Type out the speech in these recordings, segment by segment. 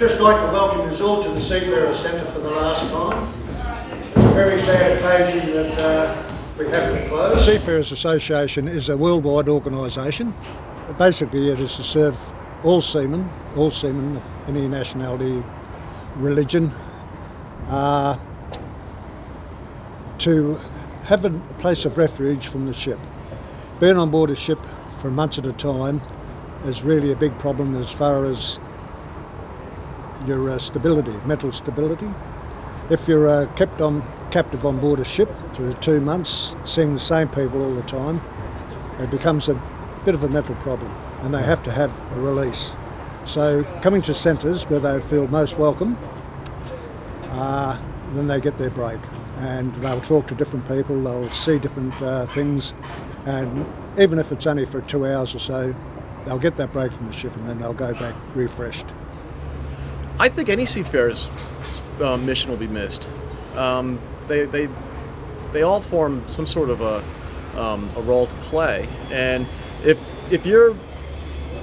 just like to welcome you all to the Seafarers Centre for the last time. It's a very sad occasion that we have to close. The Seafarers Association is a worldwide organisation. Basically it is to serve all seamen of any nationality, religion, to have a place of refuge from the ship. Being on board a ship for months at a time is really a big problem as far as your stability, mental stability. If you're captive on board a ship for 2 months, seeing the same people all the time, it becomes a bit of a mental problem and they have to have a release. So coming to centres where they feel most welcome, then they get their break and they'll talk to different people, they'll see different things, and even if it's only for 2 hours or so, they'll get that break from the ship and then they'll go back refreshed. I think any seafarer's mission will be missed. They all form some sort of a role to play, and if you're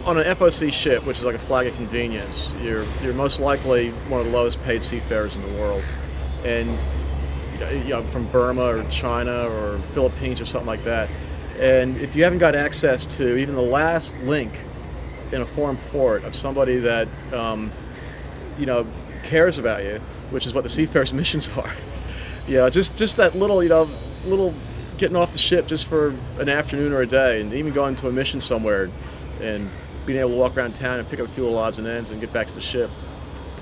on an FOC ship, which is like a flag of convenience, you're most likely one of the lowest paid seafarers in the world, and you know, from Burma or China or Philippines or something like that. And if you haven't got access to even the last link in a foreign port of somebody that you know, cares about you, which is what the seafarers' missions are. Yeah, just that little, you know, little getting off the ship just for an afternoon or a day, and even going to a mission somewhere, and being able to walk around town and pick up a few little odds and ends and get back to the ship.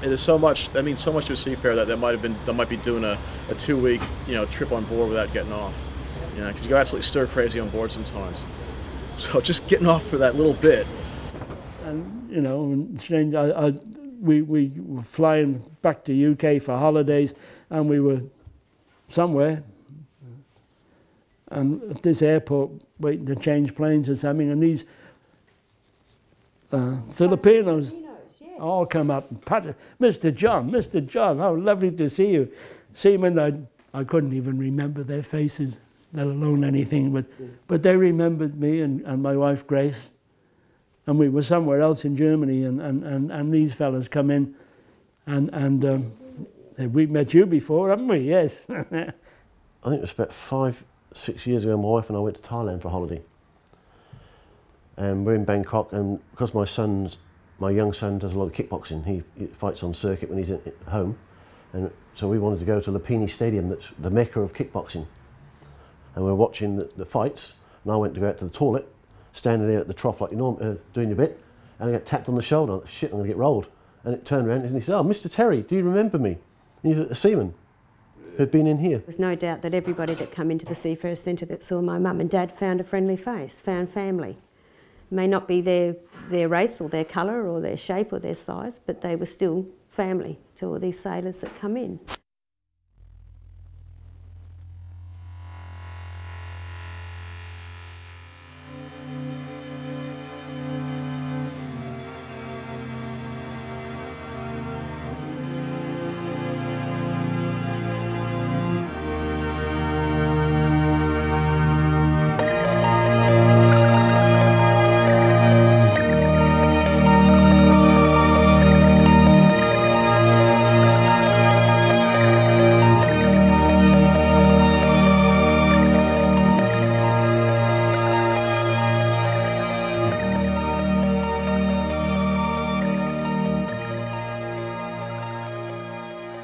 It is so much. That means so much to a seafarer that might be doing a 2-week, you know, trip on board without getting off. You know, because you go absolutely stir crazy on board sometimes. So just getting off for that little bit. And you know, strange. We were flying back to UK for holidays, and we were somewhere, and at this airport waiting to change planes or something, and these Filipinos all come up and patted, Mr. John, how lovely to see you. Seamen, I couldn't even remember their faces, let alone anything, but they remembered me and my wife Grace. And we were somewhere else in Germany, and these fellas come in, and we've met you before, haven't we? Yes. I think it was about 5-6 years ago, my wife and I went to Thailand for a holiday. And we're in Bangkok, and because my young son does a lot of kickboxing, he fights on circuit when he's at home, and so we wanted to go to Lupini Stadium, that's the mecca of kickboxing. And we were watching the fights, and I went to go out to the toilet, standing there at the trough like you know, doing your bit, and I got tapped on the shoulder. Shit, I'm going to get rolled. And it turned around and he said, "Oh, Mr. Terry, do you remember me?" And he was a seaman who'd been in here. There's no doubt that everybody that come into the Seafarers Centre that saw my mum and dad found a friendly face, found family. It may not be their race or their colour or their shape or their size, but they were still family to all these sailors that come in.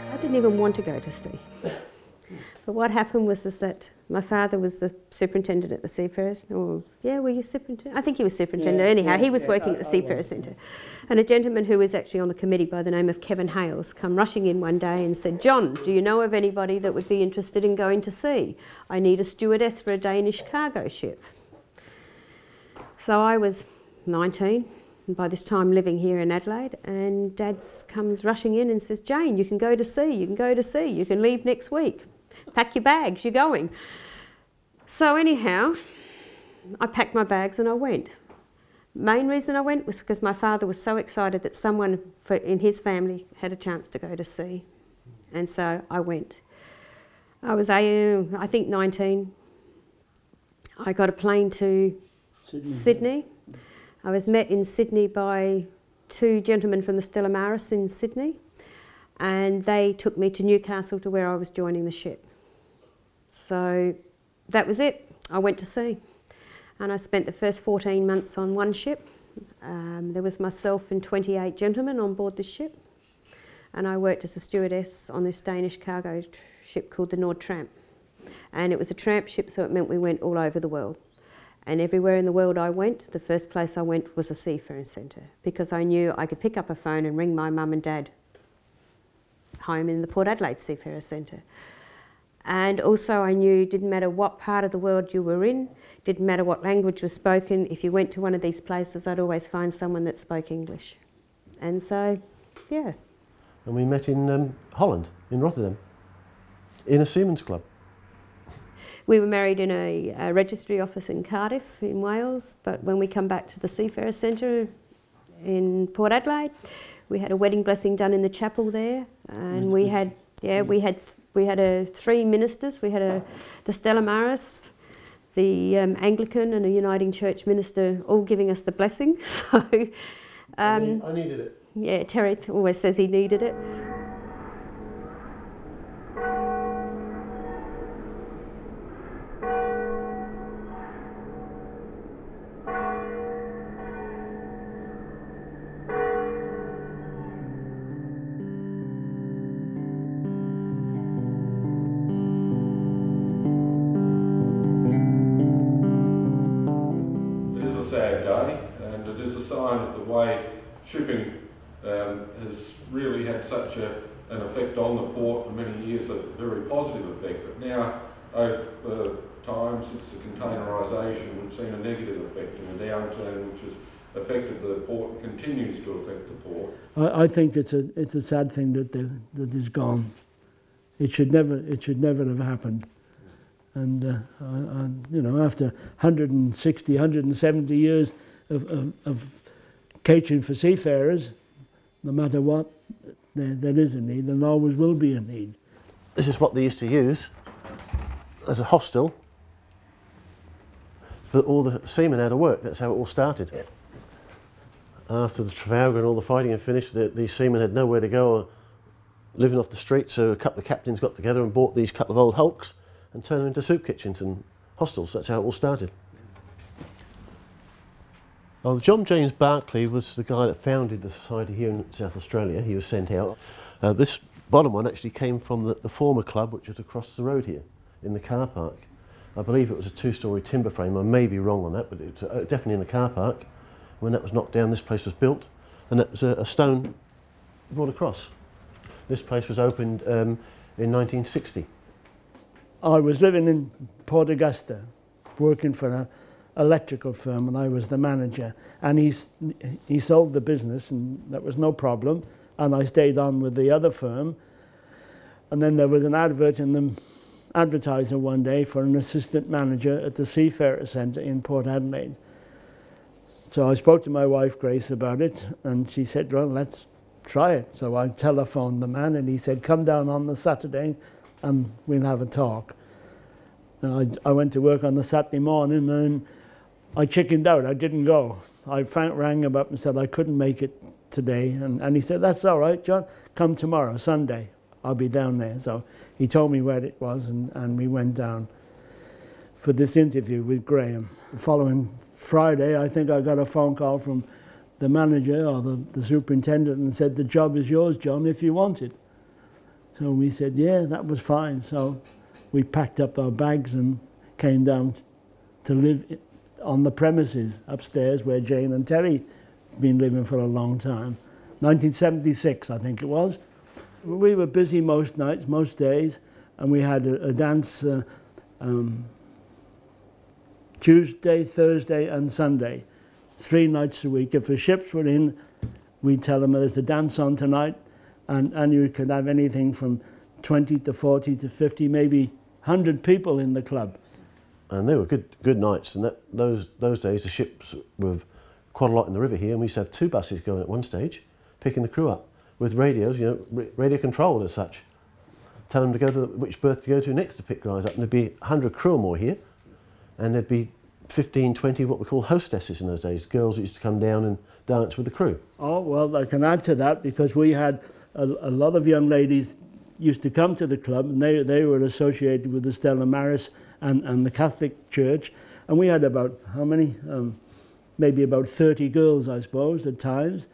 I didn't even want to go to sea. But what happened was that my father was the superintendent at the Seafarers. Or, yeah, were you superintendent? I think he was superintendent anyhow. He was working at the Seafarers Centre. And a gentleman who was actually on the committee by the name of Kevin Hales come rushing in one day and said, "John, do you know of anybody that would be interested in going to sea? I need a stewardess for a Danish cargo ship." So I was 19. And by this time living here in Adelaide, and Dad comes rushing in and says, "Jane, you can go to sea, you can go to sea, you can leave next week. Pack your bags, you're going." So anyhow, I packed my bags and I went. Main reason I went was because my father was so excited that someone in his family had a chance to go to sea. And so I went. I was, I think 19. I got a plane to Sydney. I was met in Sydney by two gentlemen from the Stella Maris in Sydney, and they took me to Newcastle to where I was joining the ship. So that was it. I went to sea, and I spent the first 14 months on one ship. There was myself and 28 gentlemen on board this ship, and I worked as a stewardess on this Danish cargo ship called the Nord Tramp. And it was a tramp ship, so it meant we went all over the world. And everywhere in the world I went, the first place I went was a Seafarers Centre, because I knew I could pick up a phone and ring my mum and dad home in the Port Adelaide Seafarers Centre. And also I knew it didn't matter what part of the world you were in, didn't matter what language was spoken, if you went to one of these places I'd always find someone that spoke English. And so, yeah. And we met in Holland, in Rotterdam, in a seamen's club. We were married in a registry office in Cardiff in Wales, but when we come back to the Seafarers Centre in Port Adelaide, we had a wedding blessing done in the chapel there, and we had three ministers. We had the Stella Maris, the Anglican and a Uniting Church minister all giving us the blessing. So I needed it. Yeah, Terry always says he needed it. Shipping has really had such an effect on the port for many years, a very positive effect, but now over time since the containerisation we've seen a negative effect and a downturn which has affected the port and continues to affect the port. I think it's a sad thing that is gone. It should never have happened. And you know, after 160, 170 years of catering for seafarers, no matter what, there is a need and always will be a need. This is what they used to use as a hostel for all the seamen out of work. That's how it all started. After the Trafalgar and all the fighting had finished, these seamen had nowhere to go or living off the street, so a couple of captains got together and bought these couple of old hulks and turned them into soup kitchens and hostels. That's how it all started. Well, John James Barclay was the guy that founded the society here in South Australia. He was sent out. This bottom one actually came from the former club, which was across the road here in the car park. I believe it was a two-storey timber frame. I may be wrong on that, but it was definitely in the car park. When that was knocked down, this place was built, and that was a stone brought across. This place was opened in 1960. I was living in Port Augusta, working for an electrical firm, and I was the manager, and he sold the business, and that was no problem, and I stayed on with the other firm. And then there was an advert in the advertiser one day for an assistant manager at the Seafarers Centre in Port Adelaide. So I spoke to my wife Grace about it, and she said, well, let's try it. So I telephoned the man, and he said, come down on the Saturday and we'll have a talk. And I went to work on the Saturday morning, and I chickened out. I didn't go. I rang him up and said I couldn't make it today. And he said, that's all right, John. Come tomorrow, Sunday. I'll be down there. So he told me where it was, and we went down for this interview with Graham. The following Friday, I think I got a phone call from the manager or the superintendent and said, the job is yours, John, if you want it. So we said, yeah, that was fine. So we packed up our bags and came down to live on the premises upstairs where Jane and Terry had been living for a long time. 1976, I think it was. We were busy most nights, most days, and we had a dance Tuesday, Thursday and Sunday, 3 nights a week. If the ships were in, we'd tell them there's a dance on tonight, and you could have anything from 20 to 40 to 50, maybe 100 people in the club. And they were good nights, and those days the ships were quite a lot in the river here, and we used to have 2 buses going at one stage, picking the crew up with radios, you know, radio controlled as such. Tell them to go to which berth to go to next to pick guys up, and there'd be 100 crew or more here, and there'd be 15, 20 what we call hostesses in those days, girls that used to come down and dance with the crew. Oh, well, I can add to that because we had a lot of young ladies used to come to the club, and they were associated with the Stella Maris and the Catholic Church, and we had about, how many? Maybe about 30 girls, I suppose, at times.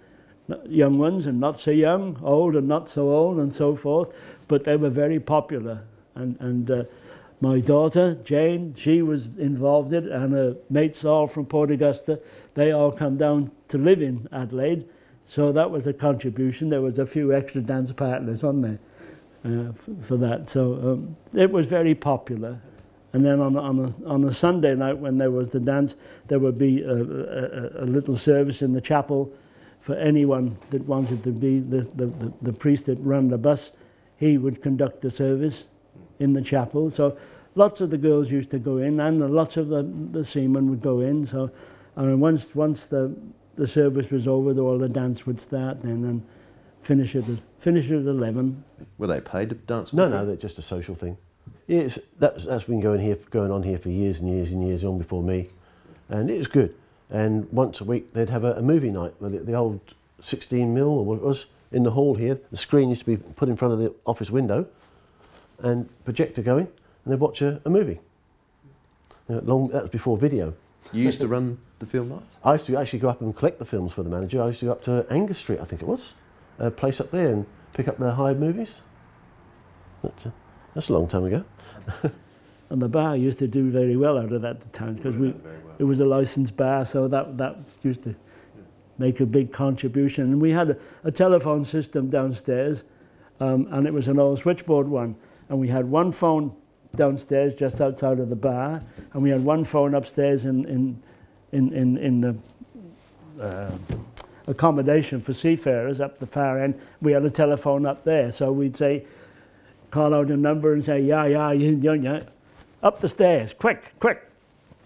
Young ones and not so young, old and not so old, and so forth, but they were very popular. And my daughter, Jane, she was involved in it, and her mates all from Port Augusta, they all come down to live in Adelaide, so that was a contribution. There was a few extra dance partners, wasn't there, for that. So it was very popular. And then on a Sunday night when there was the dance, there would be a little service in the chapel for anyone that wanted to be the priest that ran the bus. He would conduct the service in the chapel. So lots of the girls used to go in, and lots of the seamen would go in. So, and once the service was over, all the dance would start then and finish at 11. Were they paid to dance? No, they're just a social thing. Yeah, that's been going on here for years and years and years, on before me, and it was good. And once a week they'd have a movie night with the old 16mm or what it was in the hall here. The screen used to be put in front of the office window, and projector going, and they'd watch a movie. That was before video. You used to run the film nights? I used to actually go up and collect the films for the manager. I used to go up to Angus Street, I think it was, a place up there, and pick up their hired movies. That's a long time ago. And the bar used to do very well out of that at the time, because it was a licensed bar, so that used to make a big contribution. And we had a telephone system downstairs, and it was an old switchboard one. And we had one phone downstairs just outside of the bar, and we had one phone upstairs in the accommodation for seafarers up the far end. We had a telephone up there, so we'd say, call out a number and say, yeah, up the stairs, quick,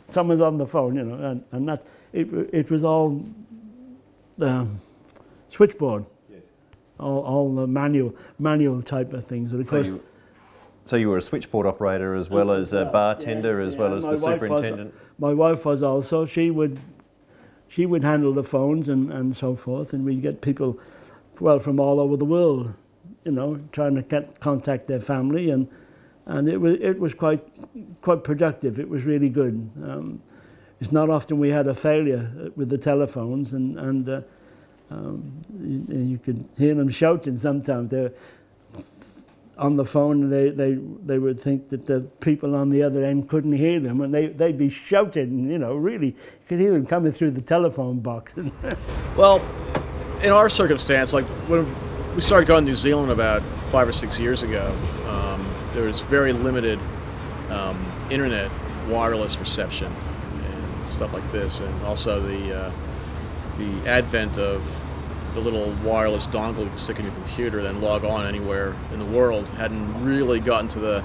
someone's on the phone, you know, and that's, it was all switchboard, yes. all the manual type of things. And of course, so you were a switchboard operator as well as a bartender, as well as the superintendent? My wife was also. She would handle the phones and so forth, and we'd get people, well, from all over the world, you know, trying to contact their family, and it was quite productive. It was really good. It's not often we had a failure with the telephones, and you could hear them shouting sometimes. They're on the phone, and they would think that the people on the other end couldn't hear them, and they'd be shouting, you know, really. You could hear them coming through the telephone box. Well, in our circumstance, like when we started going to New Zealand about 5 or 6 years ago, there was very limited internet wireless reception and stuff like this, and also the advent of the little wireless dongle you can stick in your computer, then log on anywhere in the world, hadn't really gotten to the,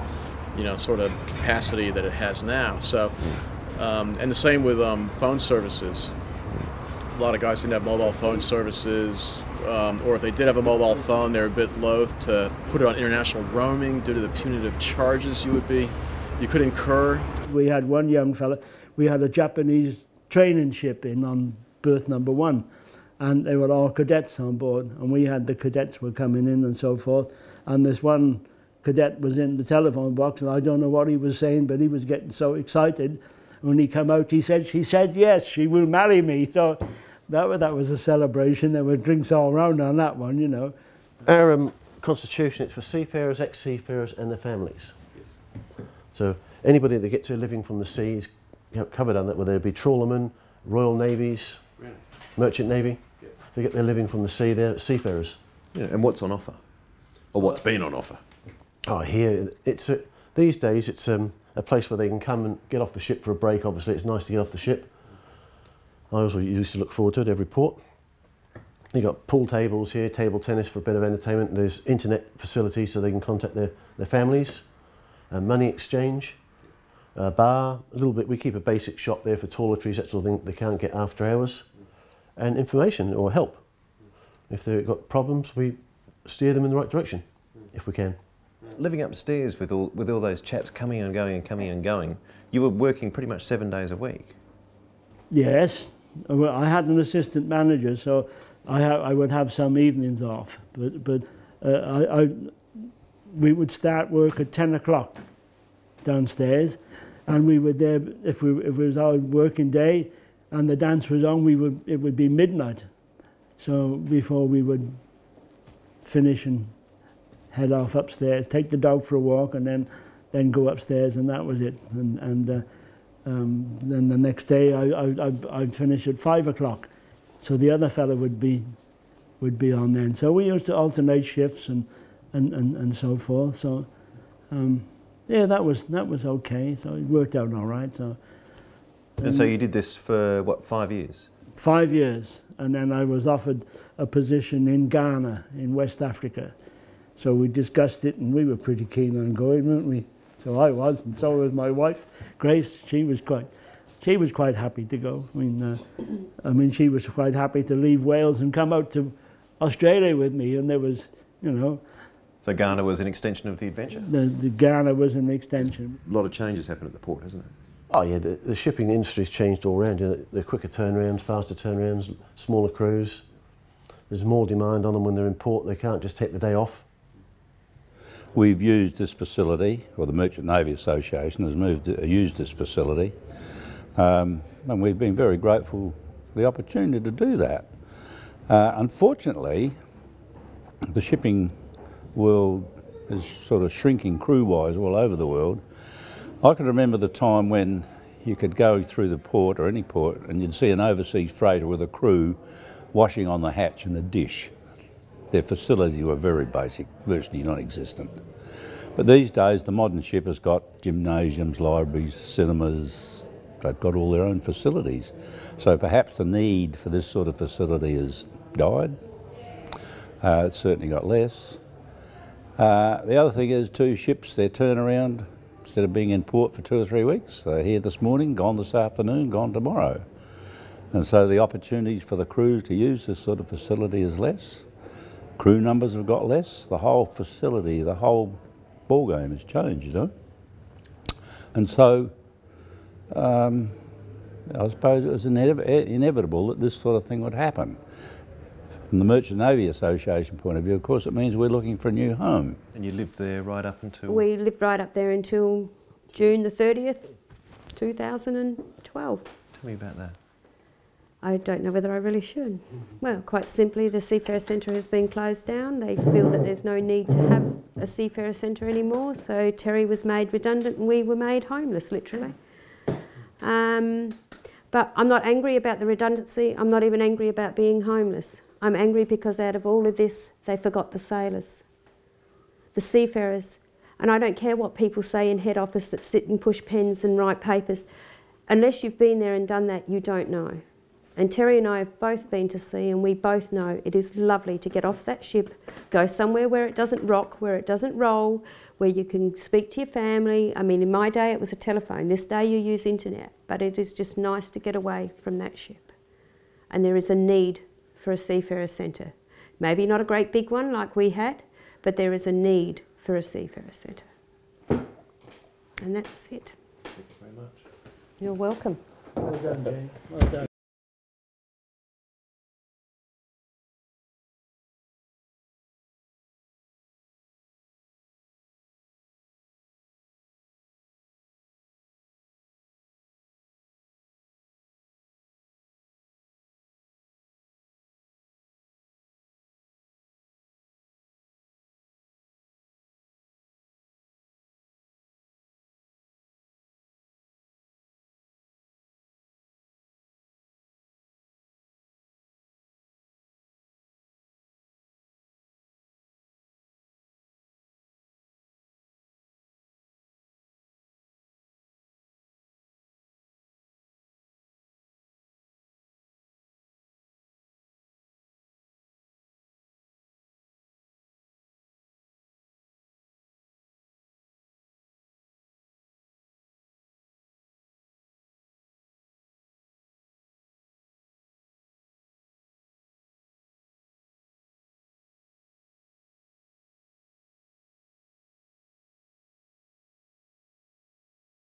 you know, sort of capacity that it has now. So, and the same with phone services. A lot of guys didn't have mobile phone services, or if they did have a mobile phone, they were a bit loath to put it on international roaming due to the punitive charges you could incur. We had one young fella, we had a Japanese training ship in on berth number 1, and they were all cadets on board, and we had the cadets were coming in and so forth, and this one cadet was in the telephone box, and I don't know what he was saying, but he was getting so excited. When he came out, she said yes, she will marry me. So that was a celebration. There were drinks all around on that one, you know. Our constitution, it's for seafarers, ex-seafarers and their families. So anybody that gets a living from the sea is covered on that, whether it be trawlermen, Royal Navies, Merchant Navy. Yeah. They get their living from the sea, they're seafarers. Yeah, and what's on offer? Or what's been on offer? Oh, here, it's these days it's a place where they can come and get off the ship for a break. Obviously, it's nice to get off the ship. I also used to look forward to it every port. You've got pool tables here, table tennis for a bit of entertainment. There's internet facilities so they can contact their families. Money exchange, bar, a little bit. We keep a basic shop there for toiletries, that sort of thing they can't get after hours. And information or help. If they've got problems, we steer them in the right direction, if we can. Living upstairs with all those chaps coming and going and coming and going, you were working pretty much 7 days a week. Yes, well, I had an assistant manager, so I would have some evenings off. But we would start work at 10 o'clock downstairs, and we were there if it was our working day, and the dance was on. It would be midnight, so before we would finish and head off upstairs, take the dog for a walk, and then go upstairs, and that was it. And then the next day I'd finish at 5 o'clock, so the other fella would be on then. So we used to alternate shifts and so forth. So yeah, that was okay. So it worked out all right. So. And so you did this for what, 5 years? 5 years, and then I was offered a position in Ghana, in West Africa. So we discussed it, and we were pretty keen on going, weren't we? So I was, and so was my wife, Grace. She was quite happy to go. I mean, she was quite happy to leave Wales and come out to Australia with me, and there was, you know. So Ghana was an extension of the adventure? The Ghana was an extension. A lot of changes happened at the port, hasn't it? Oh yeah, the shipping industry's changed all around. You know, the quicker turnarounds, faster turnarounds, smaller crews. There's more demand on them when they're in port. They can't just take the day off. We've used this facility, or the Merchant Navy Association has used this facility, and we've been very grateful for the opportunity to do that. Unfortunately, the shipping world is sort of shrinking crew-wise all over the world. I can remember the time when you could go through the port or any port and you'd see an overseas freighter with a crew washing on the hatch and the dish. Their facilities were very basic, virtually non-existent. But these days the modern ship has got gymnasiums, libraries, cinemas. They've got all their own facilities. So perhaps the need for this sort of facility has died. It's certainly got less. The other thing is too, ships, their turnaround, instead of being in port for 2 or 3 weeks, they're here this morning, gone this afternoon, gone tomorrow. And so the opportunities for the crews to use this sort of facility is less. Crew numbers have got less. The whole facility, the whole ballgame has changed, you know. And so I suppose it was inevitable that this sort of thing would happen. From the Merchant Navy Association point of view, of course, it means we're looking for a new home. And you lived there right up until? We lived right up there until June the 30th, 2012. Tell me about that. I don't know whether I really should. Well, quite simply, the Seafarers Centre has been closed down. They feel that there's no need to have a Seafarers Centre anymore, so Terry was made redundant and we were made homeless, literally. But I'm not angry about the redundancy. I'm not even angry about being homeless. I'm angry because out of all of this, they forgot the sailors, the seafarers. And I don't care what people say in head office that sit and push pens and write papers. Unless you've been there and done that, you don't know. And Terry and I have both been to sea, and we both know it is lovely to get off that ship, go somewhere where it doesn't rock, where it doesn't roll, where you can speak to your family. I mean, in my day it was a telephone. This day you use internet. But it is just nice to get away from that ship. And there is a need for a Seafarers Centre. Maybe not a great big one like we had, but there is a need for a Seafarers Centre. And that's it. Thank you very much. You're welcome. Well done, Jane. Well done.